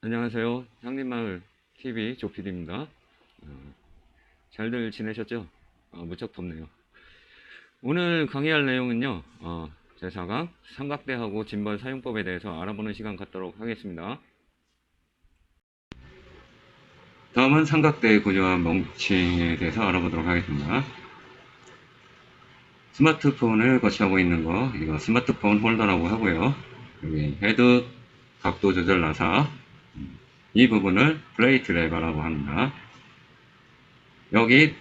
안녕하세요. 향림마을 TV 조피디입니다. 잘들 지내셨죠? 무척 덥네요. 오늘 강의할 내용은요, 제4강 삼각대하고 짐벌 사용법에 대해서 알아보는 시간 갖도록 하겠습니다. 다음은 삼각대의 구조와 멍칭에 대해서 알아보도록 하겠습니다. 스마트폰을 거치하고 있는 거, 이거 스마트폰 홀더라고 하고요. 여기 헤드 각도 조절 나사, 이 부분을 플레이트 레버라고 합니다. 여기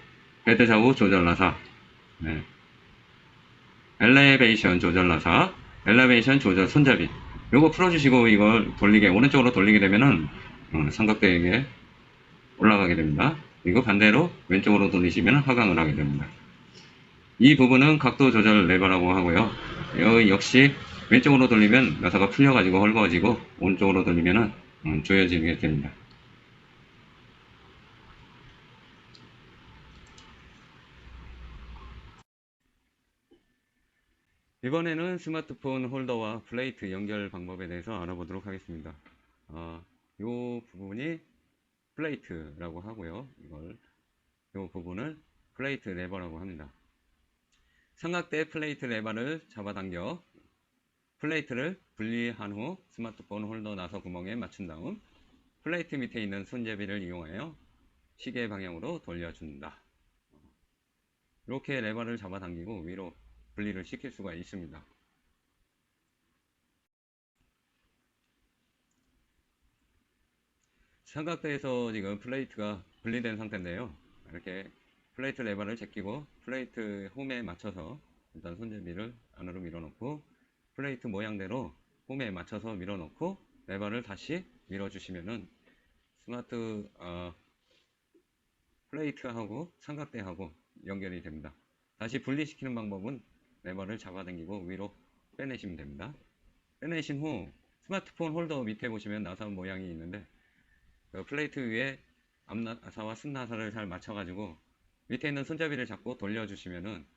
헤드 좌우 조절 나사, 네. 엘리베이션 조절 나사, 엘리베이션 조절 손잡이. 요거 풀어주시고 이걸 돌리게, 오른쪽으로 돌리게 되면은 삼각대에게 올라가게 됩니다. 이거 반대로 왼쪽으로 돌리시면 하강을 하게 됩니다. 이 부분은 각도 조절 레버라고 하고요. 여기 역시 왼쪽으로 돌리면 나사가 풀려가지고 헐거워지고, 오른쪽으로 돌리면은 조여지게 됩니다. 이번에는 스마트폰 홀더와 플레이트 연결 방법에 대해서 알아보도록 하겠습니다. 이 부분이 플레이트라고 하고요. 이 부분을 플레이트 레버라고 합니다. 삼각대 플레이트 레버를 잡아당겨 플레이트를 분리한 후 스마트폰 홀더 나사 구멍에 맞춘 다음 플레이트 밑에 있는 손잡이를 이용하여 시계 방향으로 돌려준다. 이렇게 레버를 잡아당기고 위로 분리를 시킬 수가 있습니다. 삼각대에서 지금 플레이트가 분리된 상태인데요. 이렇게 플레이트 레버를 제끼고 플레이트 홈에 맞춰서 일단 손잡이를 안으로 밀어넣고 플레이트 모양대로 홈에 맞춰서 밀어넣고 레버를 다시 밀어주시면은 스마트 플레이트하고 삼각대하고 연결이 됩니다. 다시 분리시키는 방법은 레버를 잡아당기고 위로 빼내시면 됩니다. 빼내신 후 스마트폰 홀더 밑에 보시면 나사 모양이 있는데 그 플레이트 위에 앞나사와 승나사를 잘 맞춰가지고 밑에 있는 손잡이를 잡고 돌려주시면은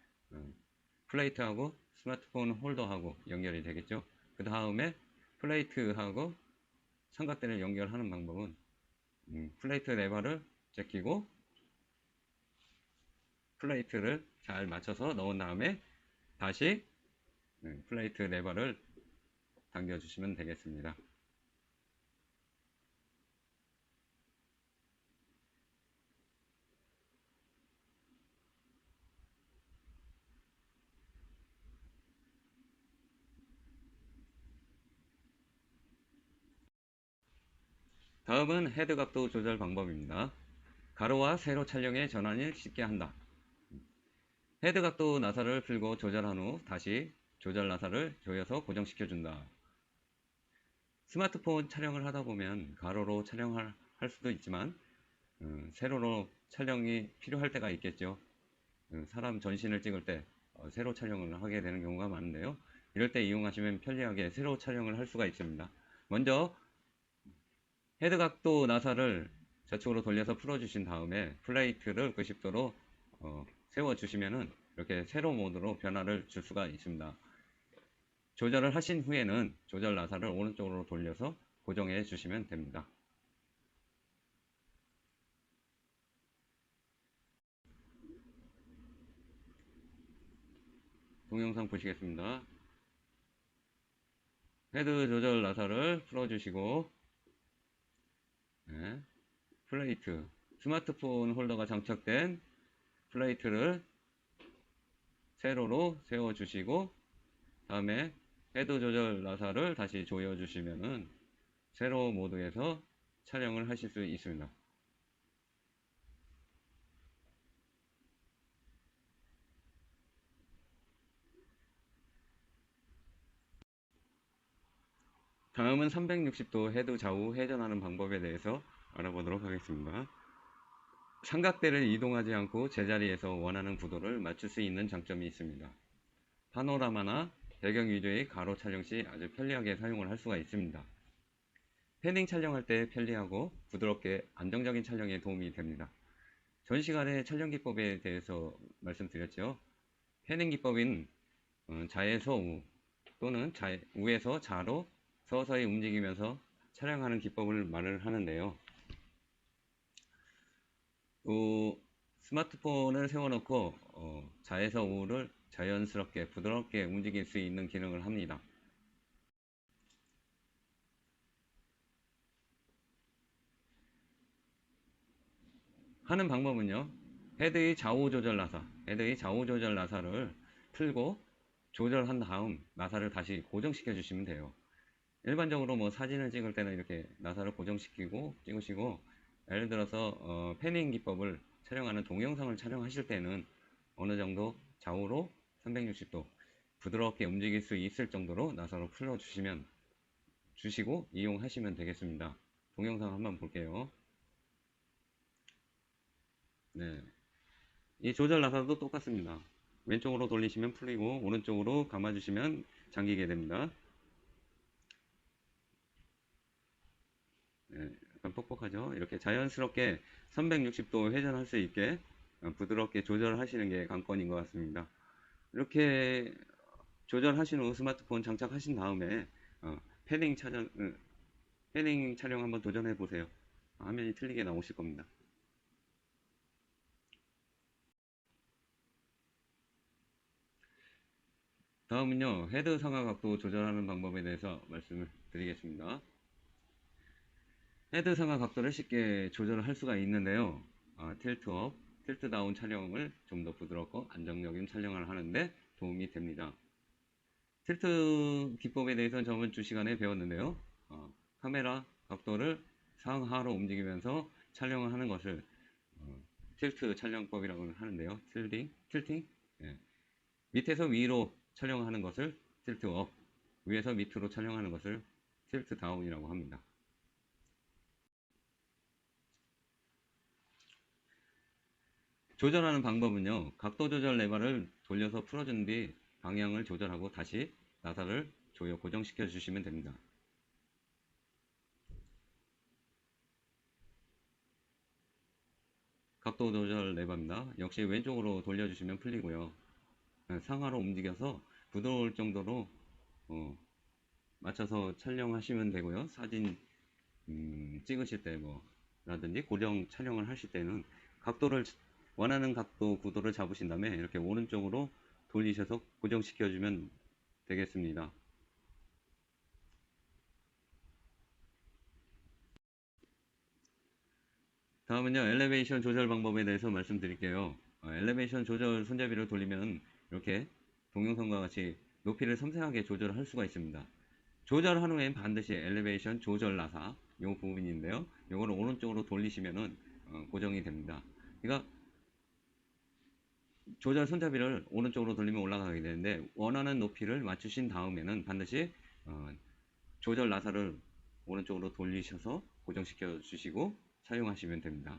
플레이트하고 스마트폰 홀더하고 연결이 되겠죠. 그 다음에 플레이트하고 삼각대를 연결하는 방법은 플레이트 레버를 제끼고 플레이트를 잘 맞춰서 넣은 다음에 다시 플레이트 레버를 당겨주시면 되겠습니다. 다음은 헤드 각도 조절 방법입니다. 가로와 세로 촬영의 전환을 쉽게 한다. 헤드 각도 나사를 풀고 조절한 후 다시 조절 나사를 조여서 고정시켜준다. 스마트폰 촬영을 하다 보면 가로로 촬영할 수도 있지만 세로로 촬영이 필요할 때가 있겠죠. 사람 전신을 찍을 때 세로 촬영을 하게 되는 경우가 많은데요. 이럴 때 이용하시면 편리하게 세로 촬영을 할 수가 있습니다. 먼저 헤드 각도 나사를 좌측으로 돌려서 풀어주신 다음에 플레이트를 90도로 세워주시면은 이렇게 세로 모드로 변화를 줄 수가 있습니다. 조절을 하신 후에는 조절 나사를 오른쪽으로 돌려서 고정해 주시면 됩니다. 동영상 보시겠습니다. 헤드 조절 나사를 풀어주시고 플레이트, 스마트폰 홀더가 장착된 플레이트를 세로로 세워주시고 다음에 헤드 조절 나사를 다시 조여주시면은 세로 모드에서 촬영을 하실 수 있습니다. 다음은 360도 헤드 좌우 회전하는 방법에 대해서 알아보도록 하겠습니다. 삼각대를 이동하지 않고 제자리에서 원하는 구도를 맞출 수 있는 장점이 있습니다. 파노라마나 배경 위주의 가로 촬영 시 아주 편리하게 사용을 할 수가 있습니다. 패닝 촬영할 때 편리하고 부드럽게 안정적인 촬영에 도움이 됩니다. 전 시간에 촬영 기법에 대해서 말씀드렸죠. 패닝 기법인 좌에서 우 또는 우에서 좌로 서서히 움직이면서 촬영하는 기법을 말을 하는데요. 스마트폰을 세워놓고 자에서 우를 자연스럽게 부드럽게 움직일 수 있는 기능을 합니다. 하는 방법은요, 헤드의 좌우 조절 나사를 틀고 조절한 다음 나사를 다시 고정시켜 주시면 돼요. 일반적으로 뭐 사진을 찍을 때는 이렇게 나사를 고정시키고 찍으시고, 예를 들어서 패닝 기법을 촬영하는 동영상을 촬영하실 때는 어느 정도 좌우로 360도 부드럽게 움직일 수 있을 정도로 나사를 풀어 주시고 이용하시면 되겠습니다. 동영상 한번 볼게요. 네, 이 조절 나사도 똑같습니다. 왼쪽으로 돌리시면 풀리고 오른쪽으로 감아주시면 잠기게 됩니다. 네, 약간 뻑뻑하죠? 이렇게 자연스럽게 360도 회전할 수 있게 부드럽게 조절하시는 게 관건인 것 같습니다. 이렇게 조절하신 후 스마트폰 장착하신 다음에 어, 패닝 촬영, 패닝 촬영 한번 도전해 보세요. 화면이 틀리게 나오실 겁니다. 다음은요, 헤드 상하 각도 조절하는 방법에 대해서 말씀을 드리겠습니다. 헤드 상하 각도를 쉽게 조절할 수가 있는데요. 틸트 업, 틸트 다운 촬영을 좀 더 부드럽고 안정적인 촬영을 하는데 도움이 됩니다. 틸트 기법에 대해서는 저번 주 시간에 배웠는데요. 카메라 각도를 상하로 움직이면서 촬영을 하는 것을 틸트 촬영법이라고 하는데요. 틸팅, 예. 밑에서 위로 촬영하는 것을 틸트 업, 위에서 밑으로 촬영하는 것을 틸트 다운이라고 합니다. 조절하는 방법은요, 각도 조절 레버를 돌려서 풀어준 뒤 방향을 조절하고 다시 나사를 조여 고정시켜 주시면 됩니다. 각도 조절 레버입니다. 역시 왼쪽으로 돌려주시면 풀리고요. 상하로 움직여서 부드러울 정도로 맞춰서 촬영하시면 되고요. 사진 찍으실 때 라든지 고정 촬영을 하실 때는 각도를 원하는 각도 구도를 잡으신 다음에 이렇게 오른쪽으로 돌리셔서 고정시켜 주면 되겠습니다. 다음은요, 엘리베이션 조절 방법에 대해서 말씀드릴게요. 엘리베이션 조절 손잡이를 돌리면 이렇게 동영상과 같이 높이를 섬세하게 조절할 수가 있습니다. 조절한 후엔 반드시 엘리베이션 조절 나사 이 부분인데요. 이거를 오른쪽으로 돌리시면은 고정이 됩니다. 그러니까 조절 손잡이를 오른쪽으로 돌리면 올라가게 되는데 원하는 높이를 맞추신 다음에는 반드시 조절 나사를 오른쪽으로 돌리셔서 고정시켜 주시고 사용하시면 됩니다.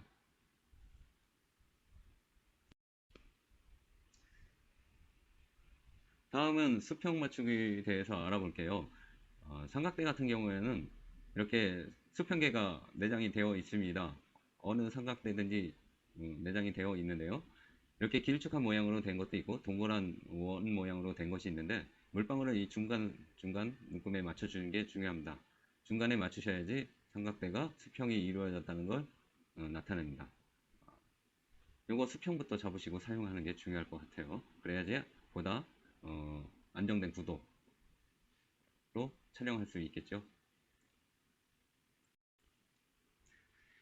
다음은 수평 맞추기에 대해서 알아볼게요. 삼각대 같은 경우에는 이렇게 수평계가 내장이 되어 있습니다. 어느 삼각대든지 내장이 되어 있는데요. 이렇게 길쭉한 모양으로 된 것도 있고 동그란 원 모양으로 된 것이 있는데 물방울을 이 중간 묶음에 맞춰주는 게 중요합니다. 중간에 맞추셔야지 삼각대가 수평이 이루어졌다는 걸 나타냅니다. 요거 수평부터 잡으시고 사용하는 게 중요할 것 같아요. 그래야지 보다 안정된 구도로 촬영할 수 있겠죠.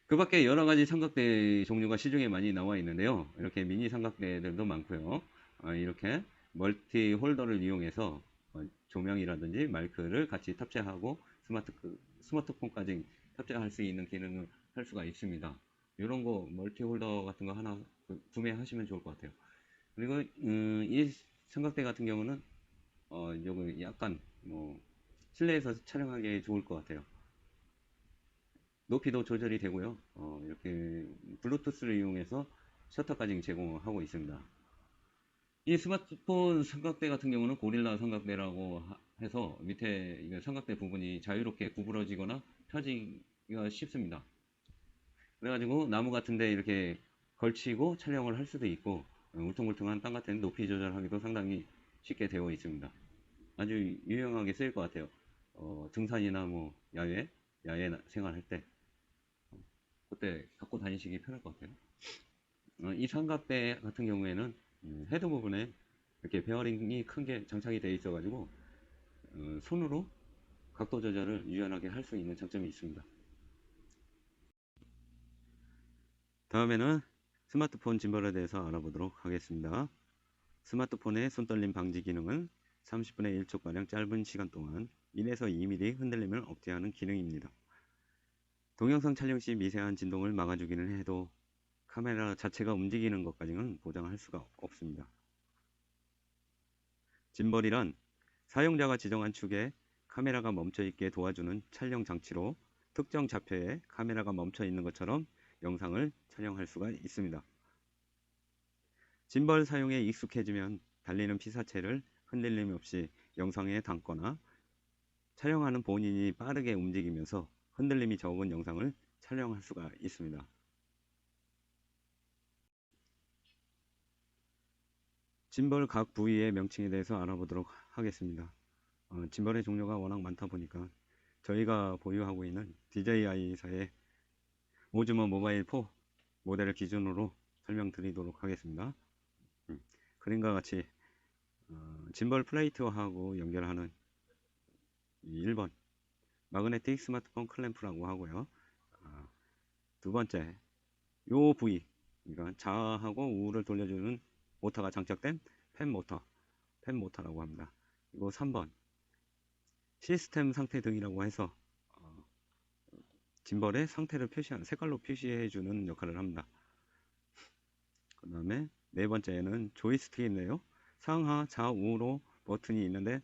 그 밖에 여러 가지 삼각대 종류가 시중에 많이 나와 있는데요. 이렇게 미니 삼각대들도 많고요. 이렇게 멀티 홀더를 이용해서 조명이라든지 마이크를 같이 탑재하고 스마트폰까지 탑재할 수 있는 기능을 할 수가 있습니다. 이런 거 멀티 홀더 같은 거 하나 구매하시면 좋을 것 같아요. 그리고 이 삼각대 같은 경우는 요거 약간 실내에서 촬영하기 좋을 것 같아요. 높이도 조절이 되고요. 이렇게 블루투스를 이용해서 셔터까지 제공하고 있습니다. 이 스마트폰 삼각대 같은 경우는 고릴라 삼각대라고 해서 밑에 삼각대 부분이 자유롭게 구부러지거나 펴지기가 쉽습니다. 그래가지고 나무 같은데 이렇게 걸치고 촬영을 할 수도 있고 울퉁불퉁한 땅 같은 높이 조절하기도 상당히 쉽게 되어 있습니다. 아주 유용하게 쓰일 것 같아요. 등산이나 야외 야외 생활할 때 그때 갖고 다니시기 편할 것 같아요. 이 삼각대 같은 경우에는 헤드 부분에 이렇게 베어링이 큰 게 장착이 되어 있어 가지고 손으로 각도 조절을 유연하게 할 수 있는 장점이 있습니다. 다음에는 스마트폰 짐벌에 대해서 알아보도록 하겠습니다. 스마트폰의 손떨림 방지 기능은 30분의 1초가량 짧은 시간 동안 1에서 2mm 흔들림을 억제하는 기능입니다. 동영상 촬영 시 미세한 진동을 막아주기는 해도 카메라 자체가 움직이는 것까지는 보장할 수가 없습니다. 짐벌이란 사용자가 지정한 축에 카메라가 멈춰 있게 도와주는 촬영 장치로 특정 좌표에 카메라가 멈춰 있는 것처럼 영상을 촬영할 수가 있습니다. 짐벌 사용에 익숙해지면 달리는 피사체를 흔들림 없이 영상에 담거나 촬영하는 본인이 빠르게 움직이면서 흔들림이 적은 영상을 촬영할 수가 있습니다. 짐벌 각 부위의 명칭에 대해서 알아보도록 하겠습니다. 짐벌의 종류가 워낙 많다 보니까 저희가 보유하고 있는 DJI사의 오즈모 모바일 4 모델을 기준으로 설명드리도록 하겠습니다. 그림과 같이 짐벌 플레이트하고 연결하는 1번 마그네틱 스마트폰 클램프라고 하고요. 두 번째 요 부위, 그러니까 좌하고 우를 돌려주는 모터가 장착된 펜 모터라고 합니다. 그리고 3번 시스템 상태 등이라고 해서 짐벌의 상태를 표시하는, 색깔로 표시해주는 역할을 합니다. 그 다음에 네 번째는 조이스틱인데요. 상하 좌우로 버튼이 있는데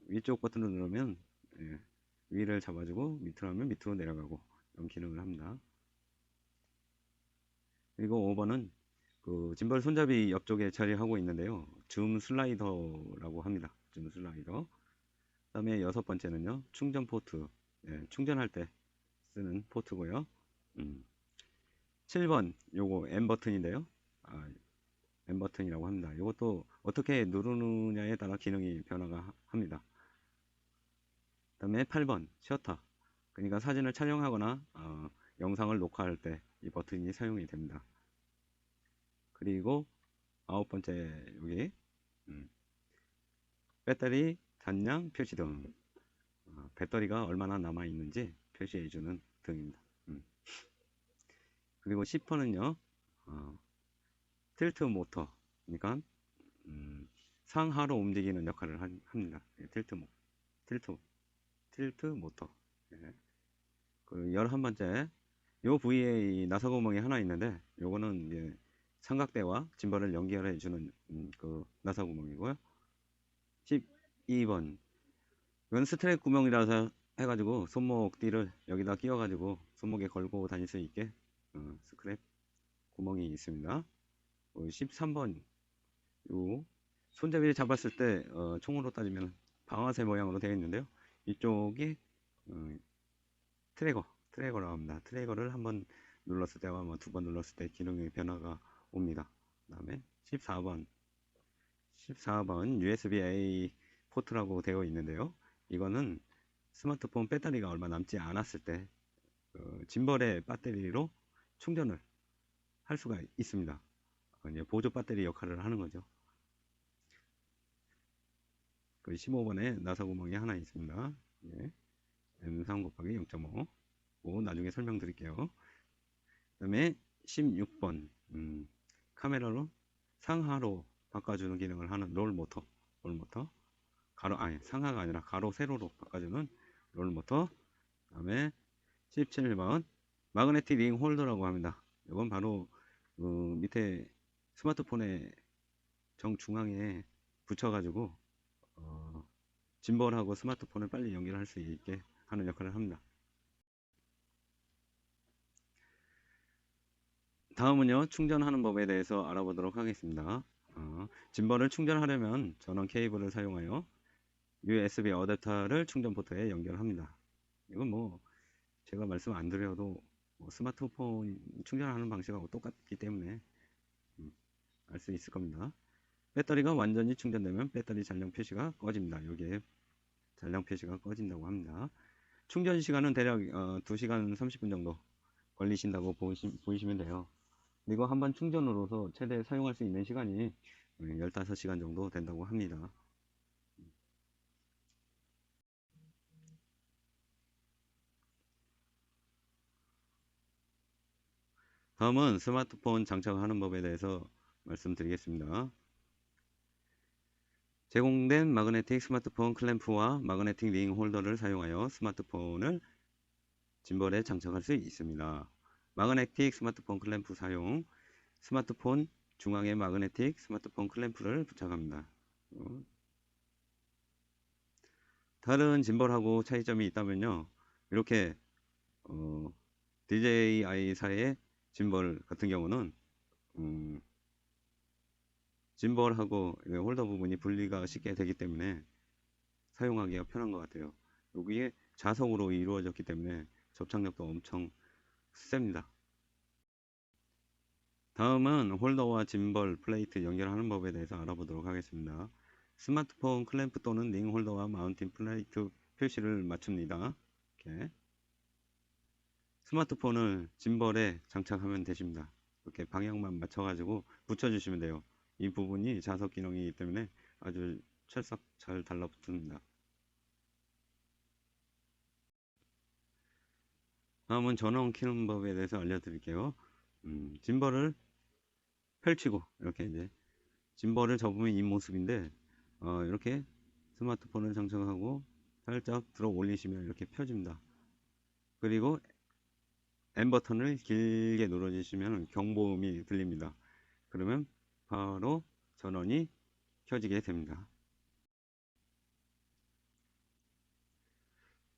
위쪽 버튼을 누르면 위를 잡아주고 밑으로 하면 밑으로 내려가고 이런 기능을 합니다. 그리고 5번은 그 짐벌 손잡이 옆쪽에 자리하고 있는데요. 줌 슬라이더라고 합니다. 줌 슬라이더. 그 다음에 여섯 번째는요. 충전 포트. 충전할 때 쓰는 포트고요. 7번 요거 M 버튼인데요. M 버튼이라고 합니다. 이것도 어떻게 누르느냐에 따라 기능이 변화가 합니다. 그 다음에 8번 셔터. 그러니까 사진을 촬영하거나 영상을 녹화할 때 이 버튼이 사용이 됩니다. 그리고 아홉 번째 여기 배터리 잔량 표시등. 배터리가 얼마나 남아 있는지 표시해주는 등입니다. 그리고 10번은요 틸트 모터, 그러니까 상하로 움직이는 역할을 합니다. 틸트 모터. 그 11번째 요 부위에 나사 구멍이 하나 있는데 요거는 이제 삼각대와 짐벌을 연결해 주는 그 나사 구멍이고요. 12번 이건 스트랩 구멍이라서 해가지고 손목띠를 여기다 끼워가지고 손목에 걸고 다닐 수 있게 스크랩 구멍이 있습니다. 13번 요 손잡이를 잡았을 때 총으로 따지면 방아쇠 모양으로 되어 있는데요. 이쪽이 트래거라고 합니다. 트래거를 한번 눌렀을 때와 두 번 눌렀을 때 기능의 변화가 옵니다. 그 다음에 14번 USB-A 포트라고 되어 있는데요. 이거는 스마트폰 배터리가 얼마 남지 않았을 때 짐벌의 배터리로 충전을 할 수가 있습니다. 이제 보조 배터리 역할을 하는 거죠. 그 15번에 나사 구멍이 하나 있습니다. M3 곱하기 0.5 나중에 설명드릴게요. 그 다음에 16번 카메라로 상하로 바꿔주는 기능을 하는 롤모터 상하가 아니라 가로 세로로 바꿔주는 롤모터. 그 다음에 17번 마그네틱 링 홀더라고 합니다. 이건 바로 밑에 스마트폰의 정중앙에 붙여가지고 짐벌하고 스마트폰을 빨리 연결할 수 있게 하는 역할을 합니다. 다음은요 충전하는 법에 대해서 알아보도록 하겠습니다. 짐벌을 충전하려면 전원 케이블을 사용하여 USB 어댑터를 충전 포트에 연결합니다. 이건 뭐 제가 말씀 안 드려도 스마트폰 충전하는 방식하고 똑같기 때문에 알 수 있을 겁니다. 배터리가 완전히 충전되면 배터리 잔량 표시가 꺼집니다. 여기에 잔량 표시가 꺼진다고 합니다. 충전 시간은 대략 2시간 30분 정도 걸리신다고 보시면 돼요. 그리고 한번 충전으로서 최대 사용할 수 있는 시간이 15시간 정도 된다고 합니다. 다음은 스마트폰 장착하는 법에 대해서 말씀드리겠습니다. 제공된 마그네틱 스마트폰 클램프와 마그네틱 링 홀더를 사용하여 스마트폰을 짐벌에 장착할 수 있습니다. 마그네틱 스마트폰 클램프 사용. 스마트폰 중앙에 마그네틱 스마트폰 클램프를 부착합니다. 다른 짐벌하고 차이점이 있다면요, 이렇게 DJI사의 짐벌 같은 경우는 짐벌하고 홀더 부분이 분리가 쉽게 되기 때문에 사용하기가 편한 것 같아요. 여기에 자석으로 이루어졌기 때문에 접착력도 엄청 셉니다. 다음은 홀더와 짐벌 플레이트 연결하는 법에 대해서 알아보도록 하겠습니다. 스마트폰 클램프 또는 링 홀더와 마운팅 플레이트 표시를 맞춥니다. 이렇게 스마트폰을 짐벌에 장착하면 되십니다. 이렇게 방향만 맞춰가지고 붙여주시면 돼요. 이 부분이 자석 기능이기 때문에 아주 찰싹 잘 달라붙습니다. 다음은 전원 키는 법에 대해서 알려드릴게요. 짐벌을 펼치고 이렇게 이제 짐벌을 접으면 이 모습인데 이렇게 스마트폰을 장착하고 살짝 들어 올리시면 이렇게 펴집니다. 그리고 N 버튼을 길게 눌러주시면 경보음이 들립니다. 그러면 바로 전원이 켜지게 됩니다.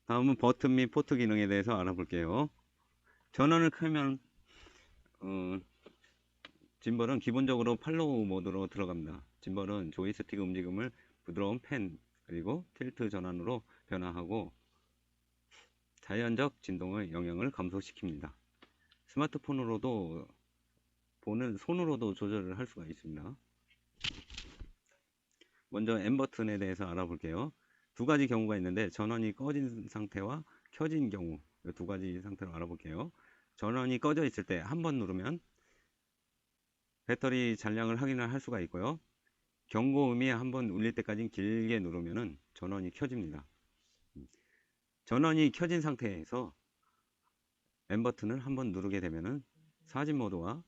다음은 버튼 및 포트 기능에 대해서 알아볼게요. 전원을 켜면 짐벌은 기본적으로 팔로우 모드로 들어갑니다. 짐벌은 조이스틱 움직임을 부드러운 펜 그리고 틸트 전환으로 변화하고 자연적 진동의 영향을 감소시킵니다. 스마트폰으로도 보는 손으로도 조절을 할 수가 있습니다. 먼저 M 버튼에 대해서 알아볼게요. 두 가지 경우가 있는데 전원이 꺼진 상태와 켜진 경우 두 가지 상태로 알아볼게요. 전원이 꺼져 있을 때 한 번 누르면 배터리 잔량을 확인을 할 수가 있고요. 경고음이 한번 울릴 때까지 길게 누르면 전원이 켜집니다. 전원이 켜진 상태에서 M 버튼을 한번 누르게 되면 사진 모드와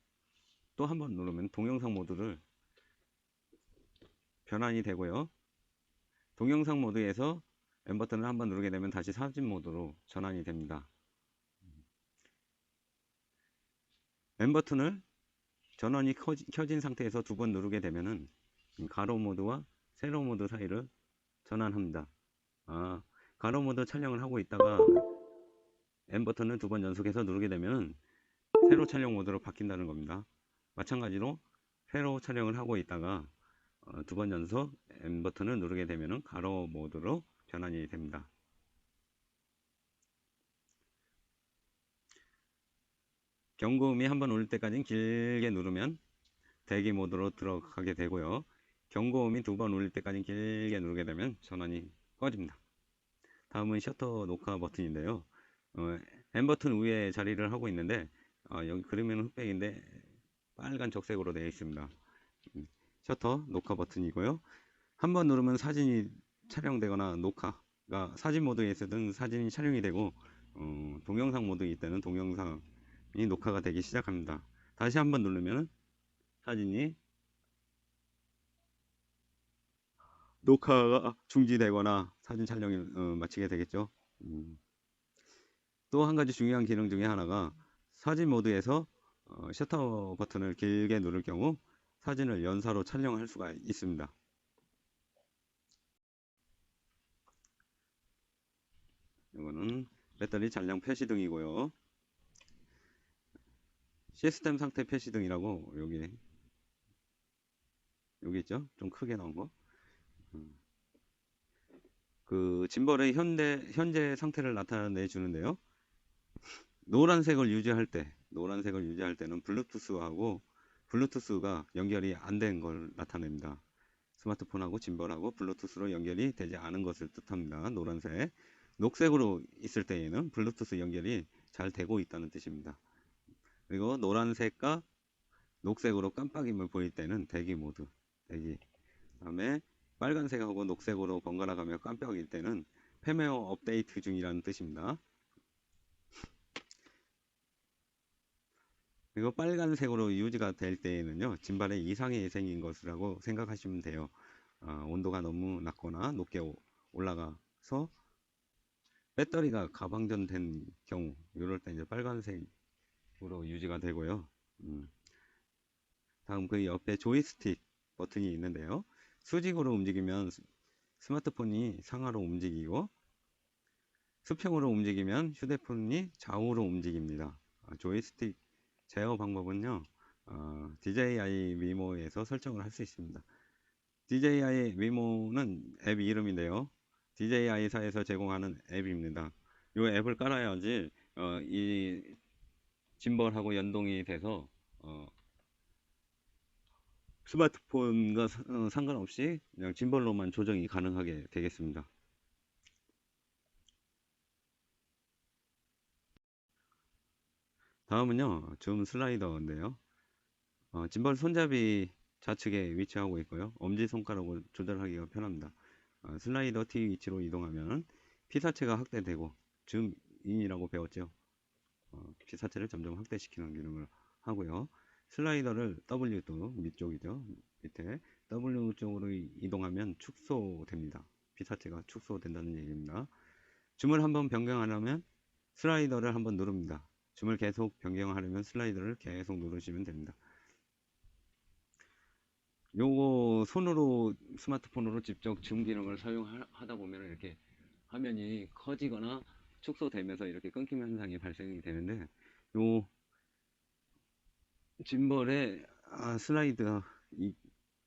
또 한 번 누르면 동영상 모드를 변환이 되고요. 동영상 모드에서 M 버튼을 한번 누르게 되면 다시 사진 모드로 전환이 됩니다. M 버튼을 전원이 켜진 상태에서 두 번 누르게 되면 가로 모드와 세로 모드 사이를 전환합니다. 가로 모드 촬영을 하고 있다가 M 버튼을 두 번 연속해서 누르게 되면 세로 촬영 모드로 바뀐다는 겁니다. 마찬가지로 세로 촬영을 하고 있다가 두 번 연속 M 버튼을 누르게 되면 가로 모드로 변환이 됩니다. 경고음이 한번 울릴 때까지 길게 누르면 대기 모드로 들어가게 되고요. 경고음이 두 번 울릴 때까지 길게 누르게 되면 전원이 꺼집니다. 다음은 셔터 녹화 버튼인데요. M 버튼 위에 자리를 하고 있는데 여기 그림에는 흑백인데 빨간 적색으로 되어 있습니다. 셔터 녹화 버튼이고요. 한번 누르면 사진이 촬영되거나 녹화가 사진 모드에 있을 사진이 촬영이 되고 동영상 모드일 때는 동영상이 녹화가 되기 시작합니다. 다시 한번 누르면 사진이 녹화가 중지되거나 사진 촬영이 마치게 되겠죠. 또 한 가지 중요한 기능 중에 하나가 사진 모드에서 셔터 버튼을 길게 누를 경우 사진을 연사로 촬영할 수가 있습니다. 이거는 배터리 잔량 표시등이고요. 시스템 상태 표시등이라고 여기 있죠? 좀 크게 나온 거. 그 짐벌의 현재 상태를 나타내 주는데요. 노란색을 유지할 때는 블루투스가 연결이 안 된 걸 나타냅니다. 스마트폰하고 짐벌하고 블루투스로 연결이 되지 않은 것을 뜻합니다. 노란색. 녹색으로 있을 때에는 블루투스 연결이 잘 되고 있다는 뜻입니다. 그리고 노란색과 녹색으로 깜빡임을 보일 때는 대기 모드, 대기. 다음에 빨간색하고 녹색으로 번갈아 가며 깜빡일 때는 펌웨어 업데이트 중이라는 뜻입니다. 그리고 빨간색으로 유지가 될 때에는요, 짐발에 이상이 생긴 것이라고 생각하시면 돼요. 온도가 너무 낮거나 높게 올라가서 배터리가 가방전된 경우, 이럴 때 이제 빨간색으로 유지가 되고요. 다음 그 옆에 조이스틱 버튼이 있는데요. 수직으로 움직이면 스마트폰이 상하로 움직이고, 수평으로 움직이면 휴대폰이 좌우로 움직입니다. 조이스틱 제어 방법은요, DJI 미모에서 설정을 할 수 있습니다. DJI 미모는 앱 이름인데요. DJI사에서 제공하는 앱입니다. 이 앱을 깔아야지 이 짐벌하고 연동이 돼서 스마트폰과 상관없이 그냥 짐벌로만 조정이 가능하게 되겠습니다. 다음은요, 줌 슬라이더인데요. 짐벌 손잡이 좌측에 위치하고 있고요. 엄지손가락으로 조절하기가 편합니다. 슬라이더 T 위치로 이동하면 피사체가 확대되고, 줌인이라고 배웠죠. 피사체를 점점 확대시키는 기능을 하고요. 슬라이더를 W도 밑쪽이죠. 밑에 W 쪽으로 이동하면 축소됩니다. 피사체가 축소된다는 얘기입니다. 줌을 한번 변경하려면 슬라이더를 한번 누릅니다. 줌을 계속 변경하려면 슬라이더를 계속 누르시면 됩니다. 요거 손으로 스마트폰으로 직접 줌 기능을 사용하다 보면 이렇게 화면이 커지거나 축소되면서 이렇게 끊김 현상이 발생이 되는데, 요 짐벌의 슬라이더,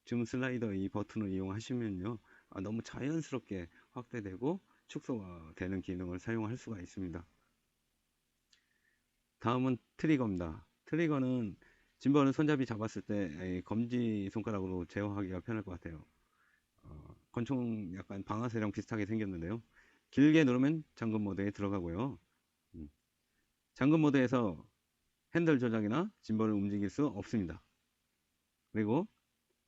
줌 슬라이더 이 버튼을 이용하시면요, 너무 자연스럽게 확대되고 축소가 되는 기능을 사용할 수가 있습니다. 다음은 트리거입니다. 트리거는 짐벌은 손잡이 잡았을 때 검지 손가락으로 제어하기가 편할 것 같아요. 권총 약간 방아쇠랑 비슷하게 생겼는데요. 길게 누르면 잠금 모드에 들어가고요. 잠금 모드에서 핸들 조작이나 짐벌을 움직일 수 없습니다. 그리고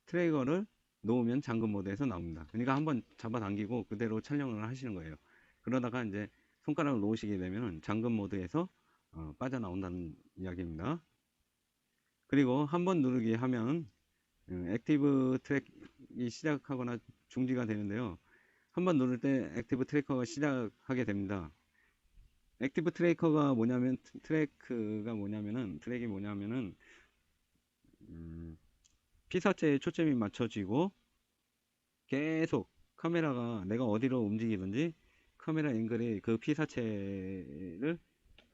트리거를 놓으면 잠금 모드에서 나옵니다. 그러니까 한번 잡아당기고 그대로 촬영을 하시는 거예요. 그러다가 이제 손가락을 놓으시게 되면 잠금 모드에서 빠져나온다는 이야기입니다. 그리고 한번 누르기 하면 액티브 트랙이 시작하거나 중지가 되는데요. 한번 누를 때 액티브 트래커가 시작하게 됩니다. 액티브 트래커가 뭐냐면 트랙이 뭐냐면은 피사체에 초점이 맞춰지고 계속 카메라가 내가 어디로 움직이든지 카메라 앵글이 그 피사체를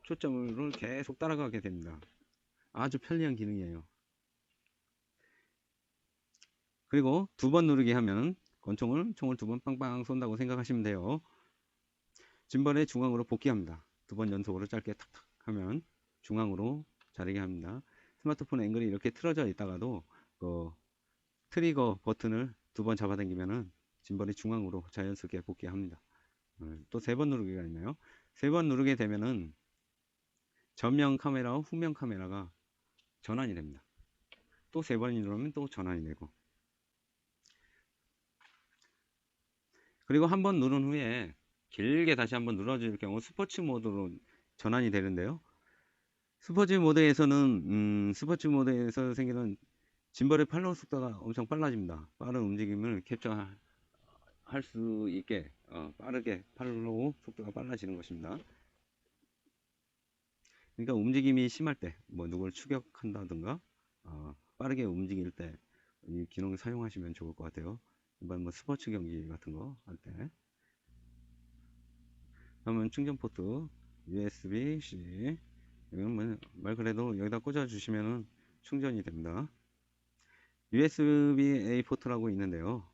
초점으로 계속 따라가게 됩니다. 아주 편리한 기능이에요. 그리고 두 번 누르기 하면 총을 두 번 빵빵 쏜다고 생각하시면 돼요. 짐벌의 중앙으로 복귀합니다. 두 번 연속으로 짧게 탁탁 하면 중앙으로 자르게 합니다. 스마트폰 앵글이 이렇게 틀어져 있다가도 그 트리거 버튼을 두 번 잡아당기면은 짐벌이 중앙으로 자연스럽게 복귀합니다. 또 세 번 누르기가 있나요? 세 번 누르게 되면은 전면 카메라와 후면 카메라가 전환이 됩니다. 또 세 번이 누르면 또 전환이 되고, 그리고 한 번 누른 후에 길게 다시 한번 눌러줄 경우 스포츠 모드로 전환이 되는데요. 스포츠 모드에서 생기는 짐벌의 팔로우 속도가 엄청 빨라집니다. 빠른 움직임을 캡처할 수 있게 빠르게 팔로우 속도가 빨라지는 것입니다. 그러니까 움직임이 심할 때, 뭐 누굴 추격한다든가 빠르게 움직일 때 이 기능을 사용하시면 좋을 것 같아요. 일반 뭐 스포츠 경기 같은 거 할 때. 그러면 충전 포트 USB-C, 이건 말 그래도 여기다 꽂아 주시면은 충전이 됩니다. USB-A 포트라고 있는데요.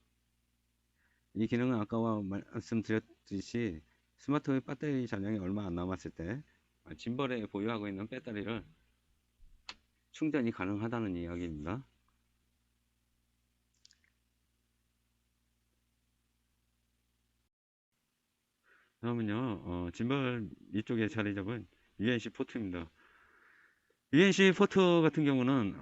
이 기능은 아까 말씀드렸듯이 스마트 배터리 잔량이 얼마 안 남았을 때 짐벌에 보유하고 있는 배터리를 충전이 가능하다는 이야기입니다. 다음은요, 짐벌 이쪽에 자리 잡은 UNC 포트입니다. UNC 포트 같은 경우는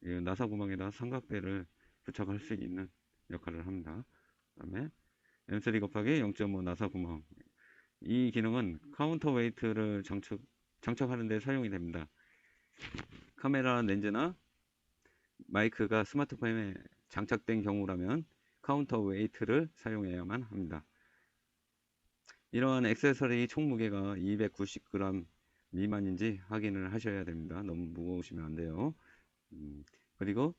이 나사 구멍에다 삼각대를 부착할 수 있는 역할을 합니다. 그다음에 M3 곱하기 0.5 나사 구멍. 이 기능은 카운터 웨이트를 장착하는 데 사용이 됩니다. 카메라 렌즈나 마이크가 스마트폰에 장착된 경우라면 카운터 웨이트를 사용해야만 합니다. 이러한 액세서리 총 무게가 290g 미만인지 확인을 하셔야 됩니다. 너무 무거우시면 안 돼요. 그리고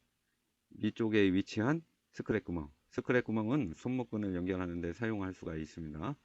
위쪽에 위치한 스크랩 구멍. 스크랩 구멍은 손목끈을 연결하는 데 사용할 수가 있습니다.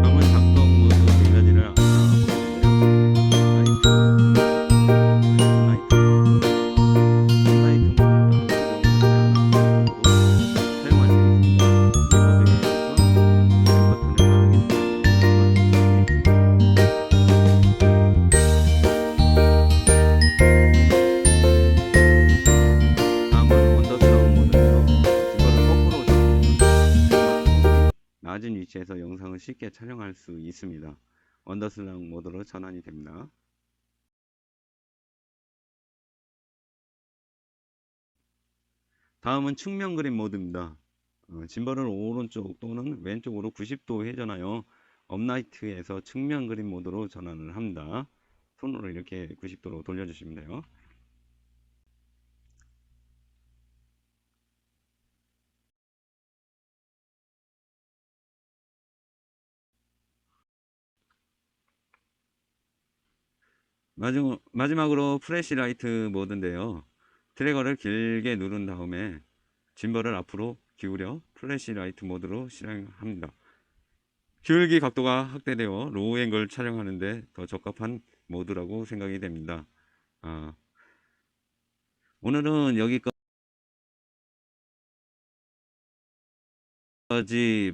다음은 작동 모드 두 가지를 알아보는데요. 라이트 모드, 라이트 모드는 사용할 수 있습니다. 이 모드에서 버튼을 다음은 원더스러운 모드인데요. 이거를 거꾸로 잡으면 낮은 위치에서 영상을 쉽게 촬영할 수 있습니다. 원더슬랑 모드로 전환이 됩니다. 다음은 측면 그림 모드입니다. 짐벌을 오른쪽 또는 왼쪽으로 90도 회전하여 업라이트에서 측면 그림 모드로 전환을 합니다. 손으로 이렇게 90도로 돌려주시면 돼요. 마지막으로 플래시라이트 모드인데요. 트리거를 길게 누른 다음에 짐벌을 앞으로 기울여 플래시라이트 모드로 실행합니다. 기울기 각도가 확대되어 로우 앵글 촬영하는데 더 적합한 모드라고 생각이 됩니다. 오늘은 여기까지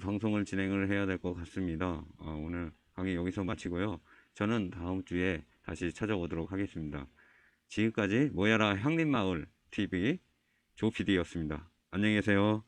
방송을 진행을 해야 될 것 같습니다. 오늘 강의 여기서 마치고요. 저는 다음 주에 다시 찾아오도록 하겠습니다. 지금까지 모야라 향림마을 TV 조PD였습니다. 안녕히 계세요.